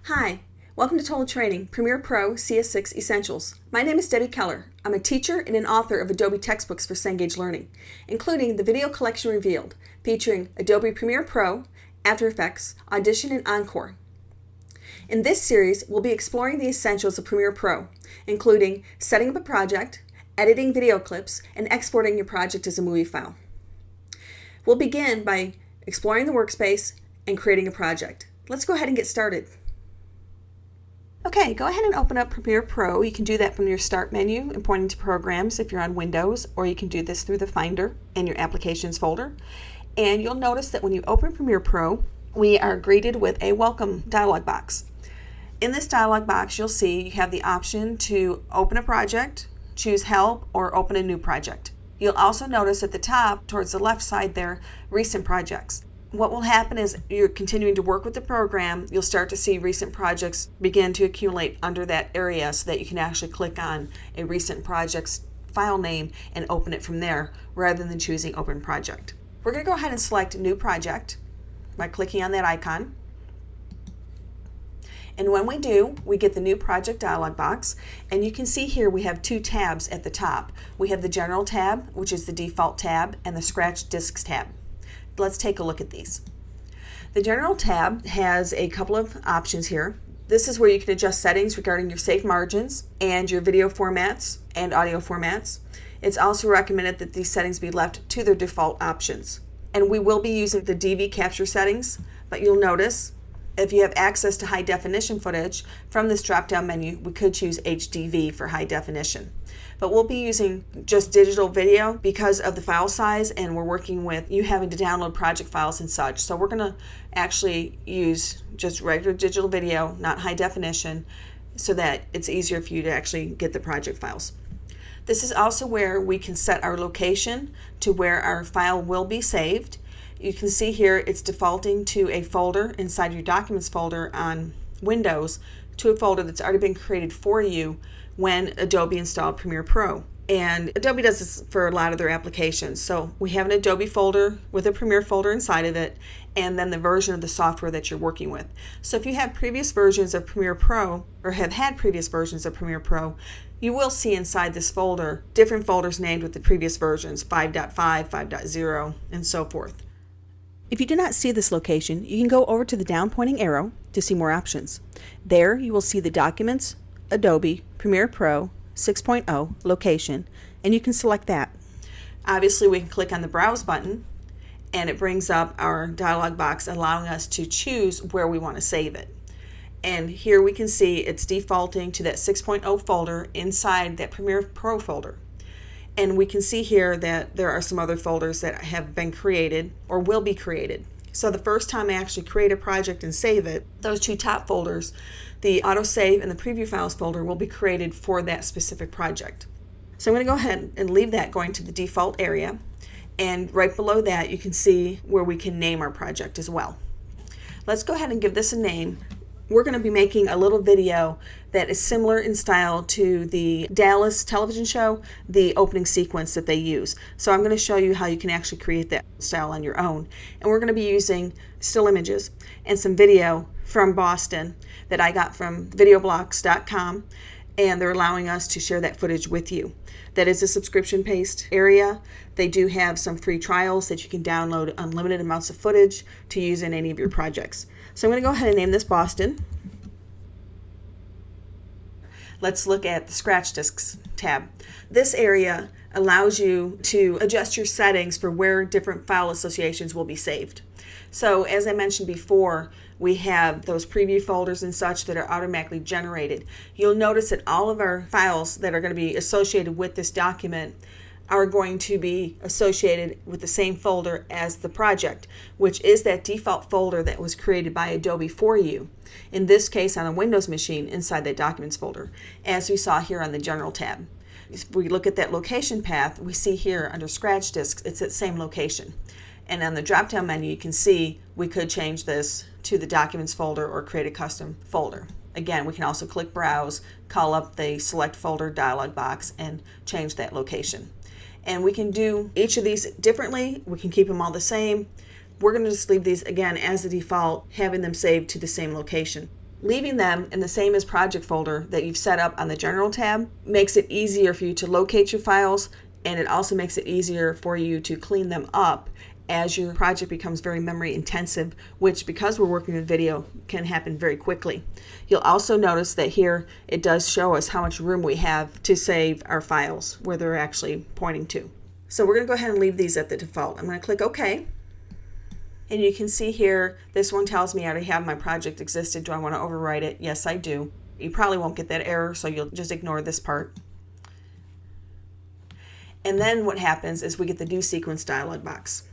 Hi, welcome to Total Training, Premiere Pro CS6 Essentials. My name is Debbie Keller. I'm a teacher and an author of Adobe textbooks for Cengage Learning, including the video collection Revealed, featuring Adobe Premiere Pro, After Effects, Audition, and Encore. In this series, we'll be exploring the essentials of Premiere Pro, including setting up a project, editing video clips, and exporting your project as a movie file. We'll begin by exploring the workspace and creating a project. Let's go ahead and get started. Okay, go ahead and open up Premiere Pro. You can do that from your Start menu and pointing to Programs if you're on Windows, or you can do this through the Finder in your Applications folder. And you'll notice that when you open Premiere Pro, we are greeted with a Welcome dialog box. In this dialog box, you'll see you have the option to open a project, choose Help, or open a new project. You'll also notice at the top, towards the left side there, Recent Projects. What will happen is you're continuing to work with the program, you'll start to see recent projects begin to accumulate under that area so that you can actually click on a recent project's file name and open it from there rather than choosing Open Project. We're going to go ahead and select New Project by clicking on that icon. And when we do, we get the New Project dialog box, and you can see here we have two tabs at the top. We have the General tab, which is the default tab, and the Scratch Discs tab. Let's take a look at these. The General tab has a couple of options here. This is where you can adjust settings regarding your safe margins and your video formats and audio formats. It's also recommended that these settings be left to their default options. And we will be using the DV capture settings, but you'll notice if you have access to high definition footage, from this drop-down menu, we could choose HDV for high definition. But we'll be using just digital video because of the file size, and we're working with you having to download project files and such. So we're going to actually use just regular digital video, not high definition, so that it's easier for you to actually get the project files. This is also where we can set our location to where our file will be saved. You can see here it's defaulting to a folder inside your Documents folder on Windows, to a folder that's already been created for you when Adobe installed Premiere Pro. And Adobe does this for a lot of their applications. So we have an Adobe folder with a Premiere folder inside of it, and then the version of the software that you're working with. So if you have previous versions of Premiere Pro, or have had previous versions of Premiere Pro, you will see inside this folder different folders named with the previous versions, 5.5, 5.0, and so forth. If you do not see this location, you can go over to the down pointing arrow to see more options. There you will see the Documents, Adobe, Premiere Pro 6.0 location, and you can select that. Obviously we can click on the Browse button, and it brings up our dialog box allowing us to choose where we want to save it. And here we can see it's defaulting to that 6.0 folder inside that Premiere Pro folder. And we can see here that there are some other folders that have been created or will be created. So the first time I actually create a project and save it, those two top folders, the autosave and the preview files folder, will be created for that specific project. So I'm going to go ahead and leave that going to the default area. And right below that you can see where we can name our project as well. Let's go ahead and give this a name. We're going to be making a little video that is similar in style to the Dallas television show, the opening sequence that they use. So I'm going to show you how you can actually create that style on your own. And we're going to be using still images and some video from Boston that I got from videoblocks.com, and they're allowing us to share that footage with you. That is a subscription-based area. They do have some free trials that you can download unlimited amounts of footage to use in any of your projects. So I'm going to go ahead and name this Boston. Let's look at the Scratch Discs tab. This area allows you to adjust your settings for where different file associations will be saved. So as I mentioned before, we have those preview folders and such that are automatically generated. You'll notice that all of our files that are going to be associated with this document are going to be associated with the same folder as the project, which is that default folder that was created by Adobe for you. In this case, on a Windows machine, inside that Documents folder, as we saw here on the General tab. If we look at that location path, we see here under Scratch Discs, it's that same location. And on the drop-down menu, you can see we could change this to the Documents folder or create a custom folder. Again, we can also click Browse, call up the Select Folder dialog box, and change that location. And we can do each of these differently. We can keep them all the same. We're going to just leave these again as the default, having them saved to the same location. Leaving them in the same as project folder that you've set up on the General tab makes it easier for you to locate your files, and it also makes it easier for you to clean them up as your project becomes very memory intensive, which, because we're working with video, can happen very quickly. You'll also notice that here it does show us how much room we have to save our files, where they're actually pointing to. So we're going to go ahead and leave these at the default. I'm going to click OK. And you can see here, this one tells me I already have my project existed. Do I want to overwrite it? Yes, I do. You probably won't get that error, so you'll just ignore this part. And then what happens is we get the new sequence dialog box.